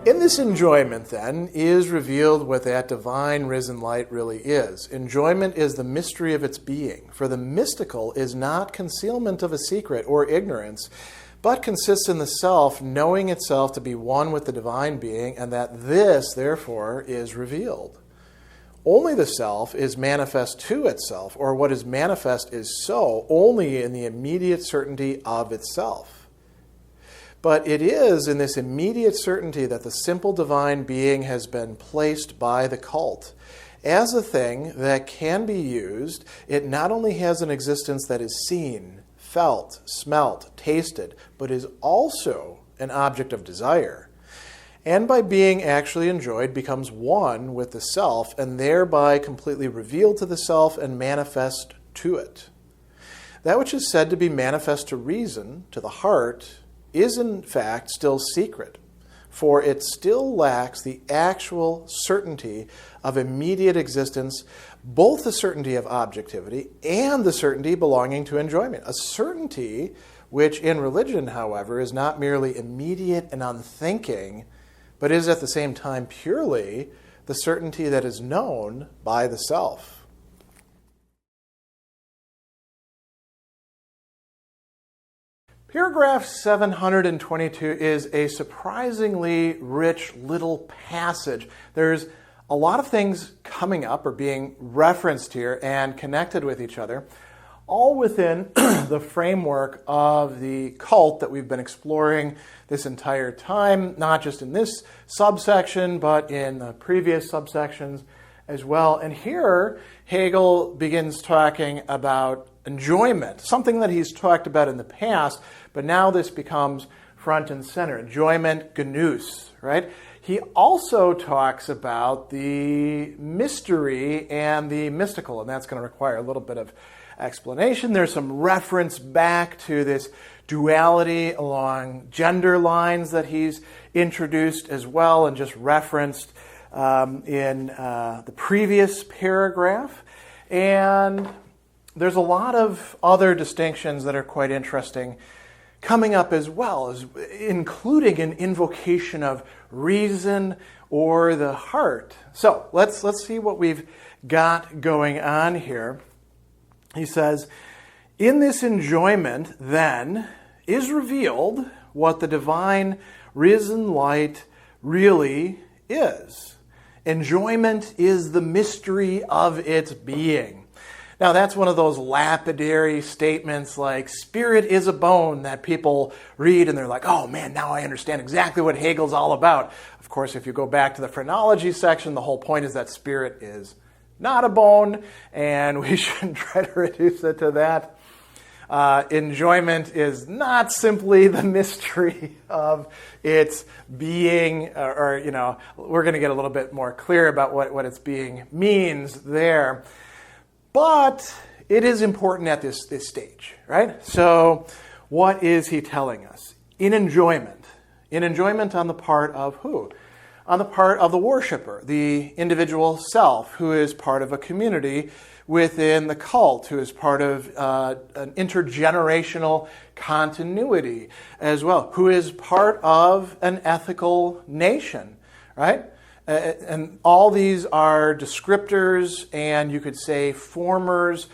In this enjoyment, then, is revealed what that divine risen light really is. Enjoyment is the mystery of its being, for the mystical is not concealment of a secret or ignorance, but consists in the self knowing itself to be one with the divine being, and that this, therefore, is revealed. Only the self is manifest to itself, or what is manifest is so, only in the immediate certainty of itself. But it is in this immediate certainty that the simple divine being has been placed by the cult. As a thing that can be used, it not only has an existence that is seen, felt, smelt, tasted, but is also an object of desire. And by being actually enjoyed, becomes one with the self, and thereby completely revealed to the self and manifest to it. That which is said to be manifest to reason, to the heart, is in fact still secret, for it still lacks the actual certainty of immediate existence, both the certainty of objectivity and the certainty belonging to enjoyment. A certainty which in religion, however, is not merely immediate and unthinking, but is at the same time purely the certainty that is known by the self. Paragraph 722 is a surprisingly rich little passage. There's a lot of things coming up or being referenced here and connected with each other, all within the framework of the cult that we've been exploring this entire time, not just in this subsection, but in the previous subsections as well. And here, Hegel begins talking about enjoyment, something that he's talked about in the past, but now this becomes front and center. Enjoyment, Genuss, right? He also talks about the mystery and the mystical, and that's going to require a little bit of explanation. There's some reference back to this duality along gender lines that he's introduced as well and just referenced in the previous paragraph. And there's a lot of other distinctions that are quite interesting coming up as well, as including an invocation of reason or the heart. So let's see what we've got going on here. He says, in this enjoyment, then, is revealed what the divine risen light really is. Enjoyment is the mystery of its being. Now, that's one of those lapidary statements like spirit is a bone that people read and they're like, oh man, now I understand exactly what Hegel's all about. Of course, if you go back to the phrenology section, the whole point is that spirit is not a bone, and we shouldn't try to reduce it to that. Enjoyment is not simply the mystery of its being, or we're going to get a little bit more clear about what its being means there. But it is important at this stage, right? So what is he telling us? In enjoyment on the part of who? On the part of the worshiper, the individual self, who is part of a community within the cult, who is part of an intergenerational continuity as well, who is part of an ethical nation, right? And all these are descriptors and you could say formers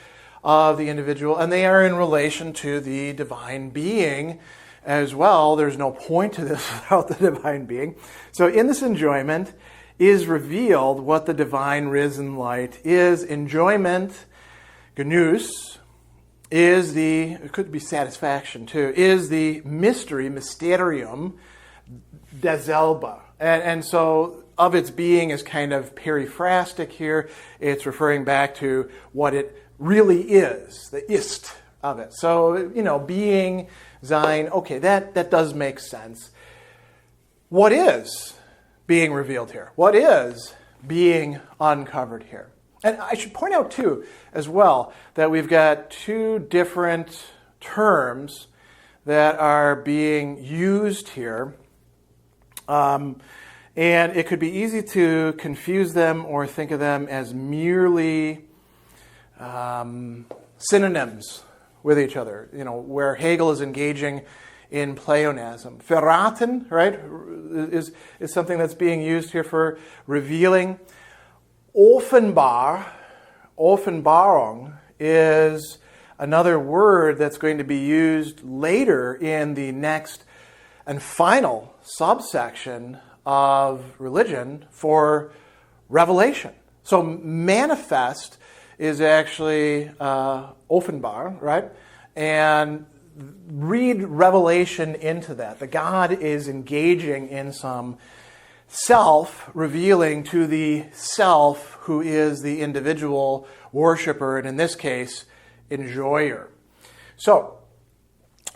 of the individual, and they are in relation to the divine being as well. There's no point to this without the divine being. So in this enjoyment is revealed what the divine risen light is. Enjoyment, Genuss, it could be satisfaction too, is the mystery, mysterium, des Selbe. And so of its being is kind of periphrastic here. It's referring back to what it really is, the ist of it. So, being, sein, okay, that does make sense. What is being revealed here? What is being uncovered here? And I should point out, too, as well, that we've got two different terms that are being used here. And it could be easy to confuse them or think of them as merely synonyms with each other, where Hegel is engaging in pleonasm. Verraten, right? is something that's being used here for revealing. Offenbarung is another word that's going to be used later in the next and final subsection of religion for revelation. So manifest is actually offenbar, right? And read revelation into that. The God is engaging in some self, revealing to the self who is the individual worshiper, and in this case, enjoyer. So,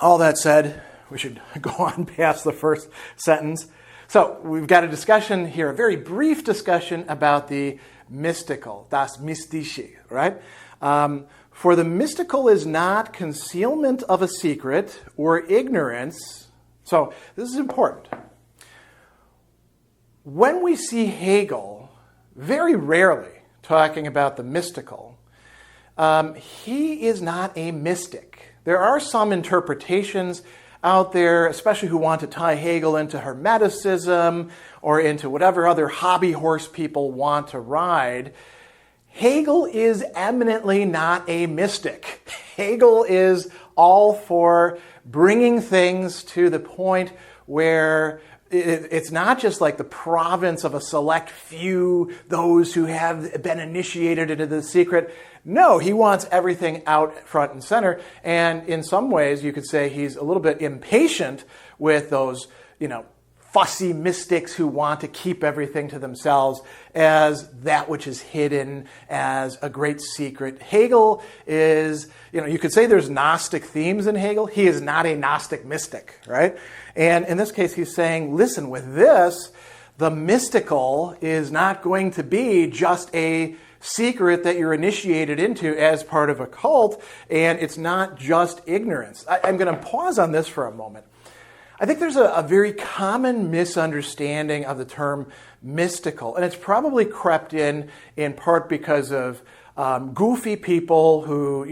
all that said, we should go on past the first sentence. So, we've got a discussion here, a very brief discussion about the mystical, das Mystische, right? For the mystical is not concealment of a secret or ignorance. So, this is important. When we see Hegel, very rarely talking about the mystical, he is not a mystic. There are some interpretations out there, especially who want to tie Hegel into Hermeticism or into whatever other hobby horse people want to ride. Hegel is eminently not a mystic. Hegel is all for bringing things to the point where it's not just like the province of a select few, those who have been initiated into the secret. No, he wants everything out front and center. And in some ways, you could say he's a little bit impatient with those, fussy mystics who want to keep everything to themselves as that which is hidden, as a great secret. Hegel is, you could say there's Gnostic themes in Hegel. He is not a Gnostic mystic, right? And in this case, he's saying, listen, with this, the mystical is not going to be just a secret that you're initiated into as part of a cult, and it's not just ignorance. I'm going to pause on this for a moment. I think there's a very common misunderstanding of the term mystical, and it's probably crept in part because of goofy people who,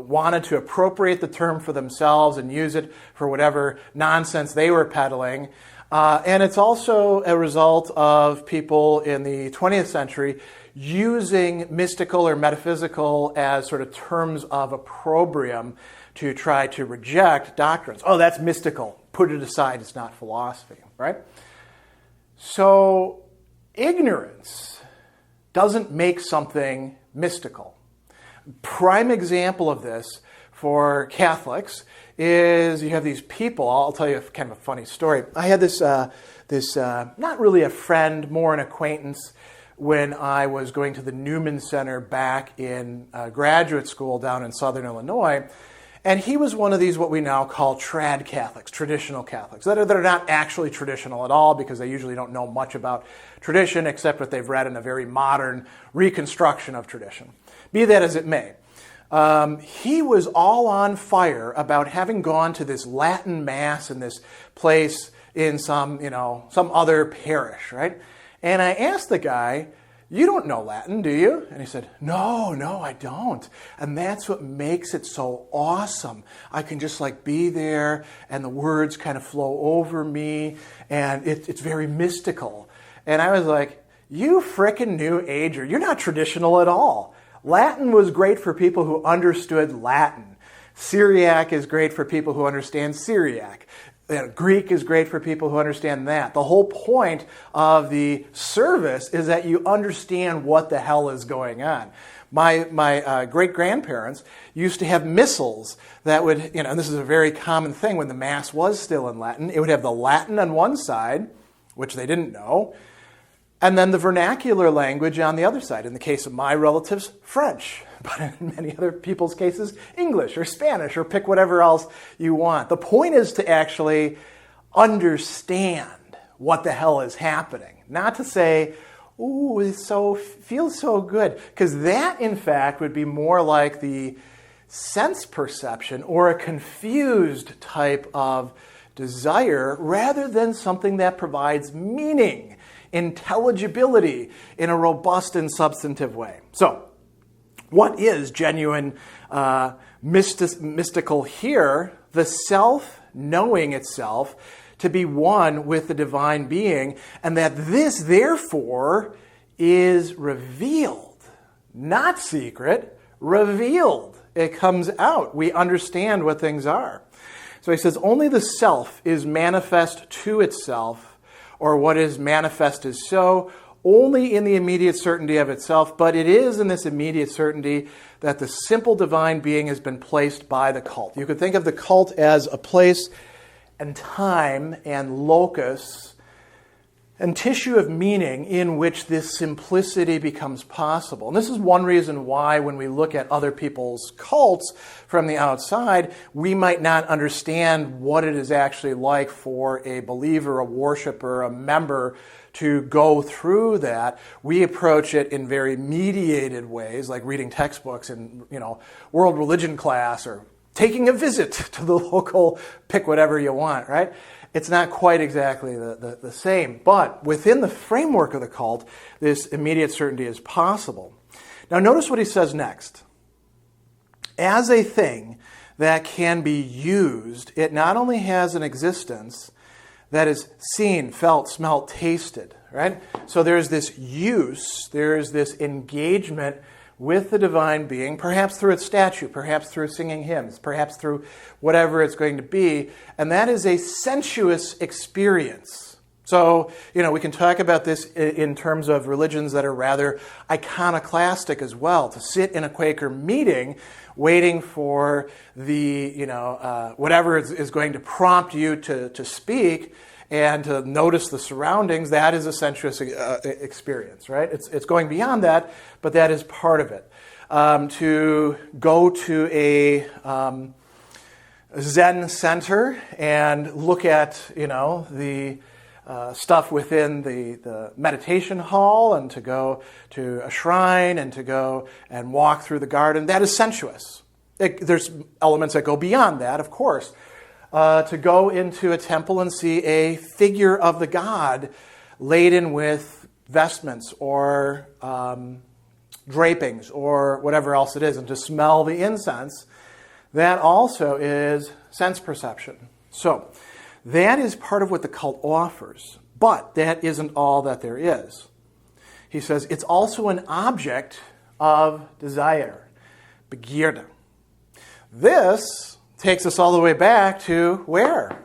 wanted to appropriate the term for themselves and use it for whatever nonsense they were peddling. And it's also a result of people in the 20th century using mystical or metaphysical as sort of terms of opprobrium to try to reject doctrines. Oh, that's mystical. Put it aside. It's not philosophy, right? So ignorance doesn't make something mystical. Prime example of this for Catholics is you have these people. I'll tell you kind of a funny story. I had this not really a friend, more an acquaintance, when I was going to the Newman Center back in graduate school down in Southern Illinois. And he was one of these what we now call trad Catholics, traditional Catholics, that are not actually traditional at all because they usually don't know much about tradition except what they've read in a very modern reconstruction of tradition. Be that as it may. He was all on fire about having gone to this Latin Mass in this place in some other parish, right? And I asked the guy, you don't know Latin, do you? And he said, no, I don't. And that's what makes it so awesome. I can just be there and the words kind of flow over me and it's very mystical. And I was like, you frickin' New Ager, you're not traditional at all. Latin was great for people who understood Latin. Syriac is great for people who understand Syriac. Greek is great for people who understand that. The whole point of the service is that you understand what the hell is going on. My great-grandparents used to have missals that would, and this is a very common thing when the Mass was still in Latin. It would have the Latin on one side, which they didn't know, and then the vernacular language on the other side. In the case of my relatives, French. But in many other people's cases, English or Spanish or pick whatever else you want. The point is to actually understand what the hell is happening. Not to say, ooh, it feels so good. Because that, in fact, would be more like the sense perception or a confused type of desire rather than something that provides meaning, intelligibility in a robust and substantive way. So, what is genuine mystical here? The self knowing itself to be one with the divine being, and that this, therefore, is revealed, not secret, revealed. It comes out. We understand what things are. So he says, only the self is manifest to itself, or what is manifest is so, only in the immediate certainty of itself, but it is in this immediate certainty that the simple divine being has been placed by the cult. You could think of the cult as a place and time and locus and tissue of meaning in which this simplicity becomes possible. And this is one reason why when we look at other people's cults from the outside, we might not understand what it is actually like for a believer, a worshiper, a member to go through that. We approach it in very mediated ways, like reading textbooks in, world religion class, or taking a visit to the local, pick whatever you want, right? It's not quite exactly the same. But within the framework of the cult, this immediate certainty is possible. Now notice what he says next. As a thing that can be used, it not only has an existence that is seen, felt, smelt, tasted, right? So there's this use, there's this engagement with the divine being, perhaps through its statue, perhaps through singing hymns, perhaps through whatever it's going to be, and that is a sensuous experience. So, we can talk about this in terms of religions that are rather iconoclastic as well, to sit in a Quaker meeting waiting for the, whatever is going to prompt you to speak and to notice the surroundings. That is a sensuous experience, right? It's going beyond that, but that is part of it. To go to a Zen center and look at, the stuff within the meditation hall, and to go to a shrine and to go and walk through the garden, that is sensuous. There's elements that go beyond that, of course. To go into a temple and see a figure of the god laden with vestments or drapings or whatever else it is, and to smell the incense, that also is sense perception. So that is part of what the cult offers, but that isn't all that there is. He says it's also an object of desire, begeerte. This takes us all the way back to where?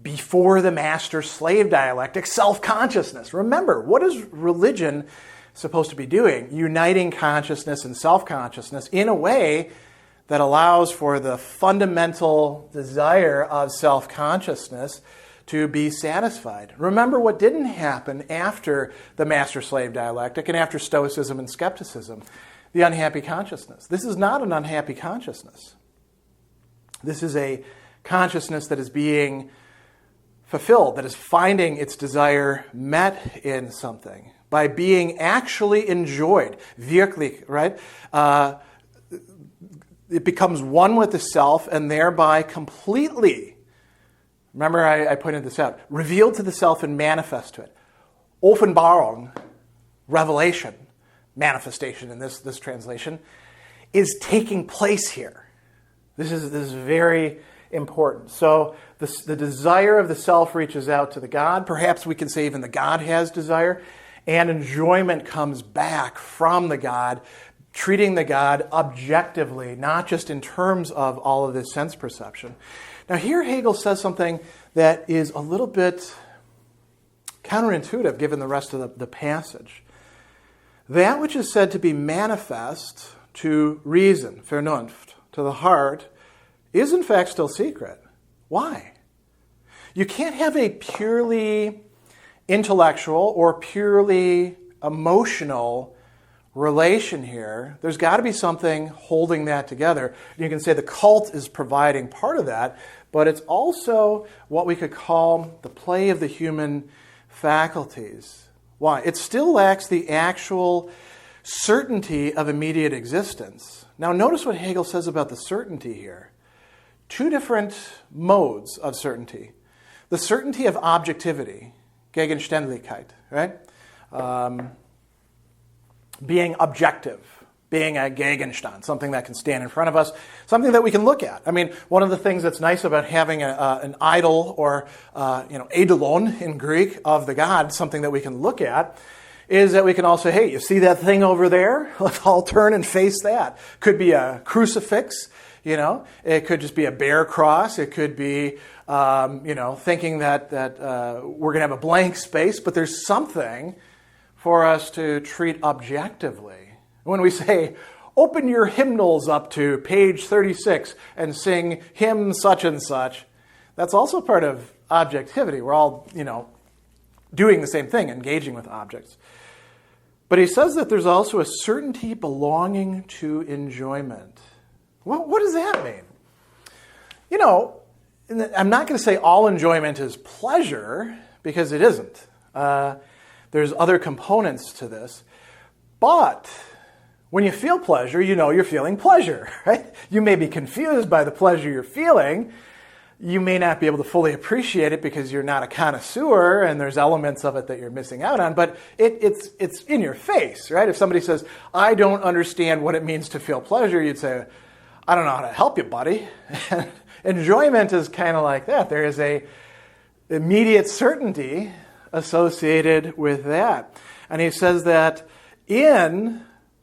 Before the master-slave dialectic, self-consciousness. Remember, what is religion supposed to be doing? Uniting consciousness and self-consciousness in a way that allows for the fundamental desire of self-consciousness to be satisfied. Remember what didn't happen after the master-slave dialectic and after Stoicism and skepticism. The unhappy consciousness. This is not an unhappy consciousness. This is a consciousness that is being fulfilled, that is finding its desire met in something by being actually enjoyed, wirklich, right? It becomes one with the self and thereby completely, remember I pointed this out, revealed to the self and manifest to it. Offenbarung, revelation, manifestation in this translation, is taking place here. This is very important. So the desire of the self reaches out to the God. Perhaps we can say even the God has desire. And enjoyment comes back from the God, treating the God objectively, not just in terms of all of this sense perception. Now here Hegel says something that is a little bit counterintuitive given the rest of the passage. That which is said to be manifest to reason, Vernunft, to the heart, is in fact still secret. Why? You can't have a purely intellectual or purely emotional relation here. There's got to be something holding that together. You can say the cult is providing part of that, but it's also what we could call the play of the human faculties. Why? It still lacks the actual certainty of immediate existence. Now notice what Hegel says about the certainty here. Two different modes of certainty. The certainty of objectivity, Gegenständlichkeit, right? Being objective, being a Gegenstand, something that can stand in front of us, something that we can look at. I mean, one of the things that's nice about having an idol or eidolon in Greek of the god, something that we can look at, is that we can all say, hey, you see that thing over there? Let's all turn and face that. Could be a crucifix, It could just be a bare cross. It could be, thinking that we're going to have a blank space, but there's something for us to treat objectively. When we say, open your hymnals up to page 36 and sing hymn such and such, that's also part of objectivity. We're all, doing the same thing, engaging with objects. But he says that there's also a certainty belonging to enjoyment. Well, what does that mean? I'm not going to say all enjoyment is pleasure, because it isn't. There's other components to this. But when you feel pleasure, you're feeling pleasure, right? You may be confused by the pleasure you're feeling. You may not be able to fully appreciate it because you're not a connoisseur and there's elements of it that you're missing out on, but it's in your face, right? If somebody says, I don't understand what it means to feel pleasure, you'd say, I don't know how to help you, buddy. Enjoyment is kind of like that. There is a immediate certainty associated with that. And he says that in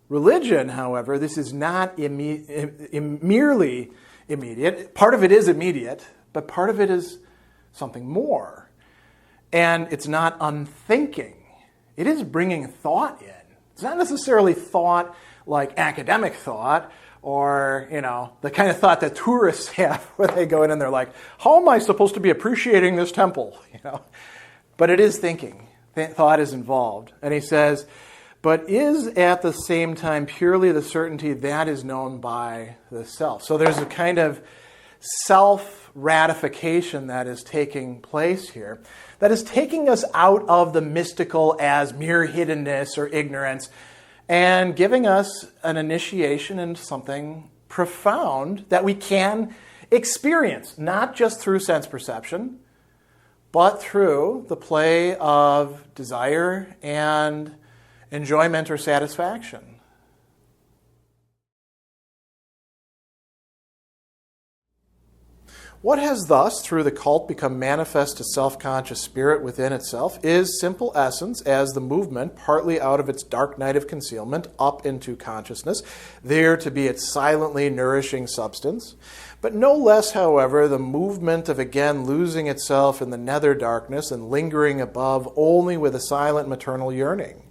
religion, however, this is not merely immediate. Part of it is immediate, but part of it is something more. And it's not unthinking. It is bringing thought in. It's not necessarily thought like academic thought or, the kind of thought that tourists have where they go in and they're like, how am I supposed to be appreciating this temple? But it is thinking. Thought is involved. And he says, but is at the same time purely the certainty that is known by the self. So there's a kind of self-ratification that is taking place here, that is taking us out of the mystical as mere hiddenness or ignorance and giving us an initiation into something profound that we can experience, not just through sense perception, but through the play of desire and enjoyment or satisfaction. What has thus, through the cult, become manifest to self-conscious spirit within itself is simple essence as the movement, partly out of its dark night of concealment, up into consciousness, there to be its silently nourishing substance. But no less, however, the movement of again losing itself in the nether darkness and lingering above only with a silent maternal yearning.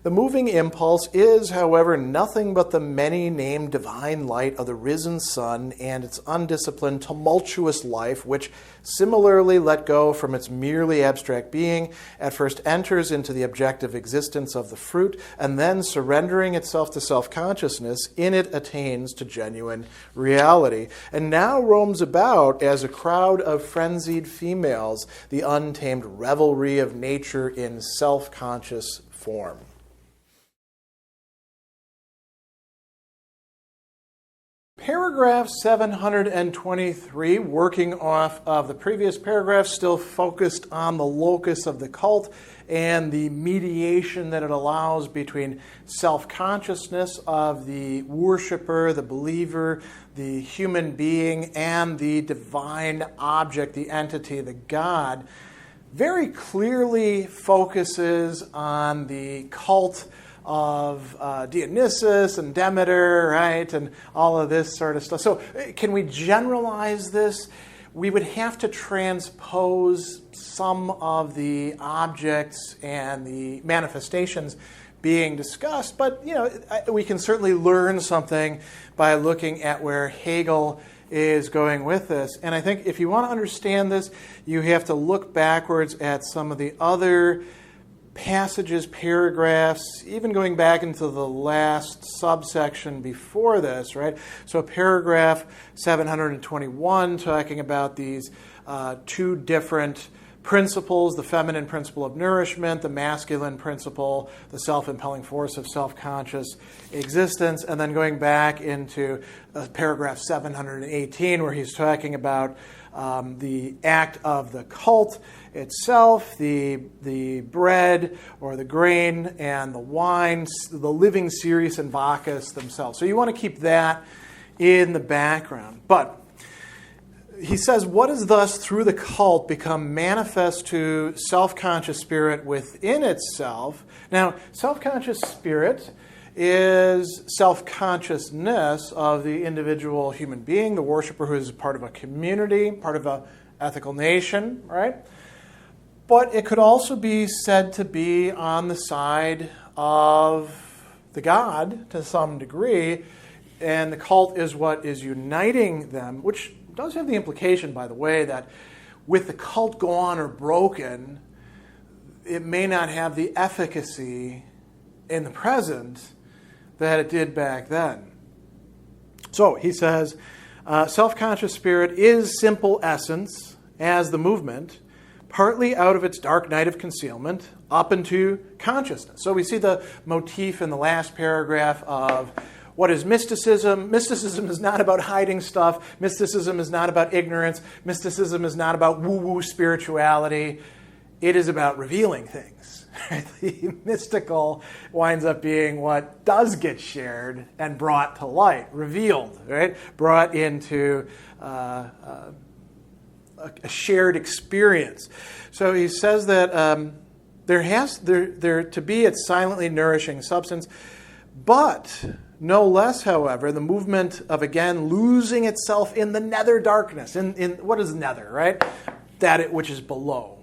The moving impulse is, however, nothing but the many-named divine light of the risen sun and its undisciplined, tumultuous life, which, similarly let go from its merely abstract being, at first enters into the objective existence of the fruit, and then, surrendering itself to self-consciousness, in it attains to genuine reality, and now roams about as a crowd of frenzied females, the untamed revelry of nature in self-conscious form. Paragraph 723, working off of the previous paragraph, still focused on the locus of the cult and the mediation that it allows between self-consciousness of the worshiper, the believer, the human being, and the divine object, the entity, the God, very clearly focuses on the cult of Dionysius and Demeter, right, and all of this sort of stuff. So can we generalize this? We would have to transpose some of the objects and the manifestations being discussed, but we can certainly learn something by looking at where Hegel is going with this. And I think if you want to understand this, you have to look backwards at some of the other passages, paragraphs, even going back into the last subsection before this, right? So paragraph 721, talking about these two different principles, the feminine principle of nourishment, the masculine principle, the self-impelling force of self-conscious existence, and then going back into paragraph 718, where he's talking about the act of the cult itself, the bread or the grain and the wine, the living Ceres and Bacchus themselves. So you want to keep that in the background. But he says, what is thus through the cult become manifest to self-conscious spirit within itself? Now, self-conscious spirit is self-consciousness of the individual human being, the worshiper who is part of a community, part of an ethical nation, right? But it could also be said to be on the side of the god to some degree, and the cult is what is uniting them, which does have the implication, by the way, that with the cult gone or broken, it may not have the efficacy in the present that it did back then. So he says, self-conscious spirit is simple essence as the movement, partly out of its dark night of concealment up into consciousness. So we see the motif in the last paragraph of what is mysticism. Mysticism is not about hiding stuff. Mysticism is not about ignorance. Mysticism is not about woo-woo spirituality. It is about revealing things. The mystical winds up being what does get shared and brought to light, revealed, right? Brought into a shared experience. So he says that there to be its silently nourishing substance, but no less, however, the movement of again losing itself in the nether darkness. In what is nether, right? That which is below,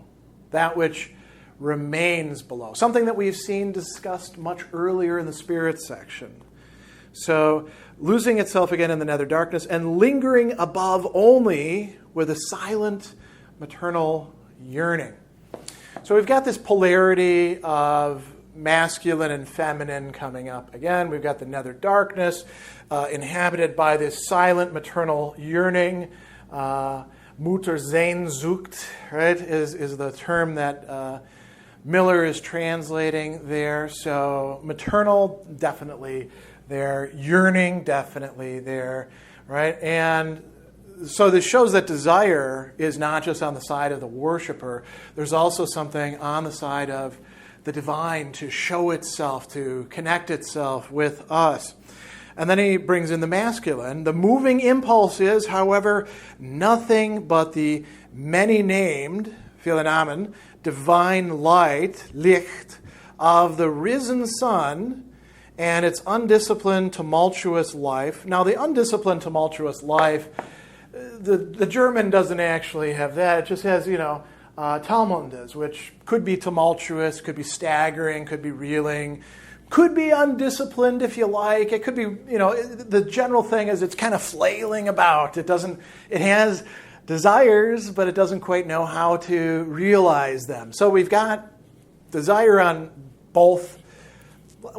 that which remains below. Something that we've seen discussed much earlier in the spirit section. So losing itself again in the nether darkness and lingering above only with a silent maternal yearning. So we've got this polarity of masculine and feminine coming up. Again, we've got the nether darkness inhabited by this silent maternal yearning. Muttersehnsucht, right, is the term that Miller is translating there. So maternal, definitely there. Yearning, definitely there, right? And so this shows that desire is not just on the side of the worshiper. There's also something on the side of the divine to show itself, to connect itself with us. And then he brings in the masculine. The moving impulse is, however, nothing but the many-named, Phenomenon, divine light, Licht, of the risen sun and its undisciplined, tumultuous life. Now, the undisciplined, tumultuous life, the German doesn't actually have that. It just has, Talmundes, which could be tumultuous, could be staggering, could be reeling, could be undisciplined if you like. It could be, the general thing is it's kind of flailing about. It has desires, but it doesn't quite know how to realize them. So we've got desire on both,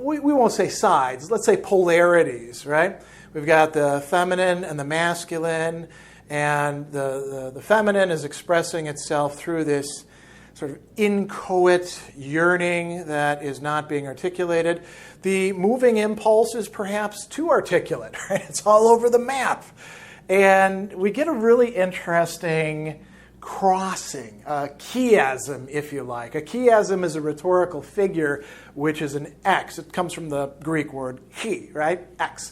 we won't say sides, let's say polarities, right? We've got the feminine and the masculine, and the feminine is expressing itself through this sort of inchoate yearning that is not being articulated. The moving impulse is perhaps too articulate, right? It's all over the map. And we get a really interesting crossing, a chiasm, if you like. A chiasm is a rhetorical figure, which is an X. It comes from the Greek word chi, right? X.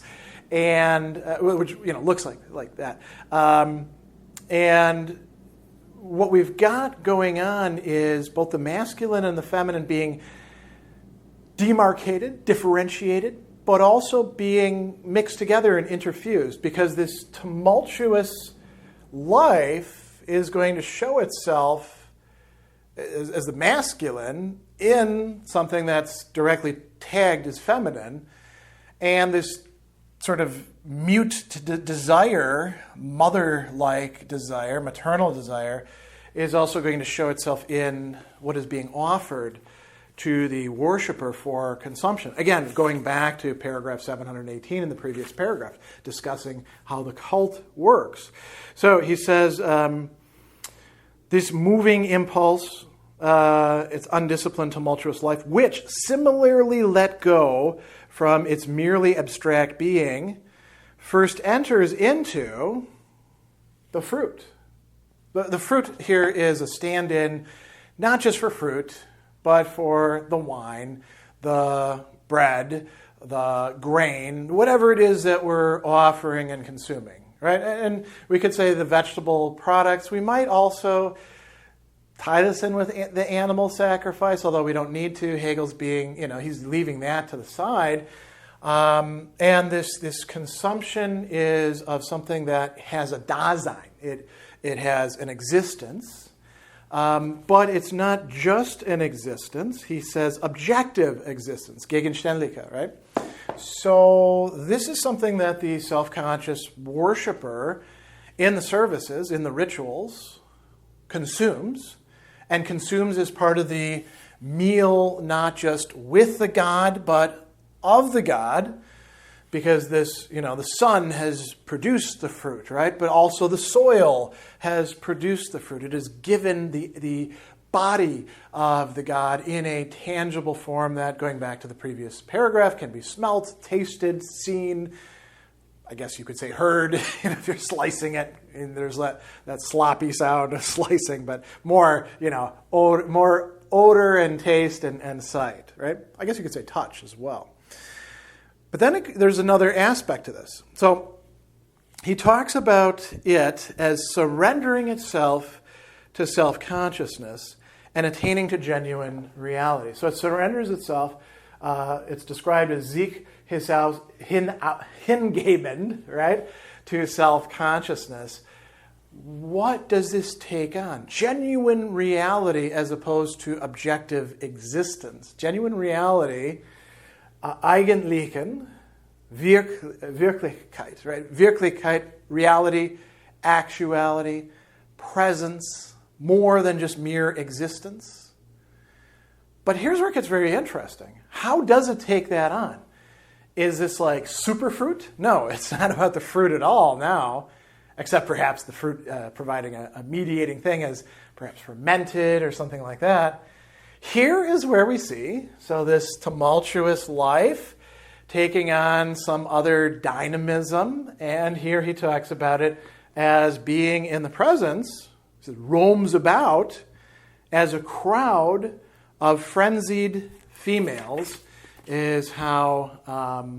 And which looks like that. And what we've got going on is both the masculine and the feminine being demarcated, differentiated, but also being mixed together and interfused, because this tumultuous life is going to show itself as the masculine in something that's directly tagged as feminine, and this sort of mute desire, mother-like desire, maternal desire, is also going to show itself in what is being offered to the worshiper for consumption. Again, going back to paragraph 718 in the previous paragraph, discussing how the cult works. So he says, this moving impulse, its undisciplined, tumultuous life, which similarly let go from its merely abstract being, first enters into the fruit. The fruit here is a stand-in not just for fruit, but for the wine, the bread, the grain, whatever it is that we're offering and consuming, right? And we could say the vegetable products. We might also tie this in with the animal sacrifice, although we don't need to. Hegel's he's leaving that to the side. And this consumption is of something that has a Dasein. It has an existence. But it's not just an existence. He says objective existence, Gegenständliche, right? So this is something that the self-conscious worshiper in the services, in the rituals, consumes, and consumes as part of the meal, not just with the God, but of the God, because the sun has produced the fruit, right? But also the soil has produced the fruit. It has given the body of the God in a tangible form that, going back to the previous paragraph, can be smelt, tasted, seen, I guess you could say heard, if you're slicing it, and there's that sloppy sound of slicing, but more odor and taste and sight, right? I guess you could say touch as well. But then there's another aspect to this. So he talks about it as surrendering itself to self-consciousness and attaining to genuine reality. So it surrenders itself. It's described as sich hingeben, right, to self-consciousness. What does this take on? Genuine reality as opposed to objective existence. Genuine reality, Eigentlichen, Wirklichkeit, right? Wirklichkeit, reality, actuality, presence, more than just mere existence. But here's where it gets very interesting. How does it take that on? Is this like superfruit? No, it's not about the fruit at all now, except perhaps the fruit providing a mediating thing as perhaps fermented or something like that. Here is where we see, so this tumultuous life taking on some other dynamism, and here he talks about it as being in the presence, he roams about as a crowd of frenzied females, is how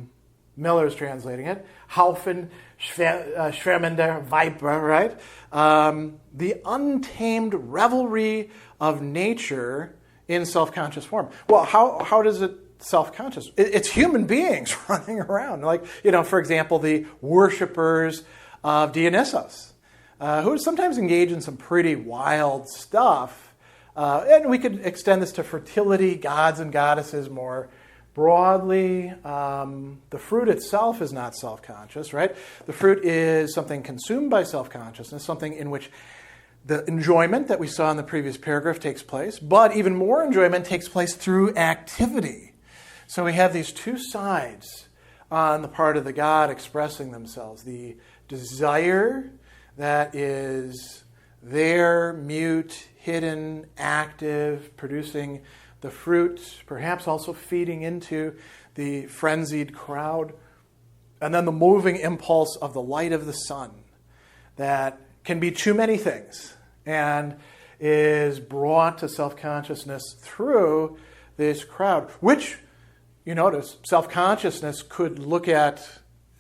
Miller's translating it. Haufen schwärmender Weiber, right? The untamed revelry of nature in self-conscious form. Well, how does it self-conscious? It's human beings running around. Like, for example, the worshippers of Dionysius, who sometimes engage in some pretty wild stuff. And we could extend this to fertility, gods and goddesses more broadly. The fruit itself is not self-conscious, right? The fruit is something consumed by self-consciousness, something in which the enjoyment that we saw in the previous paragraph takes place, but even more enjoyment takes place through activity. So we have these two sides on the part of the God expressing themselves. The desire that is there, mute, hidden, active, producing the fruit, perhaps also feeding into the frenzied crowd. And then the moving impulse of the light of the sun that can be too many things and is brought to self-consciousness through this crowd, which, you notice, self-consciousness could look at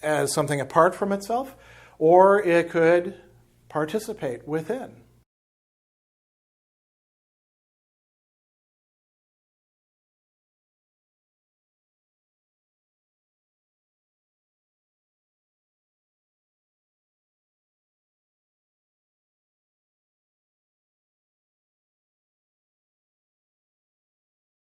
as something apart from itself, or it could participate within.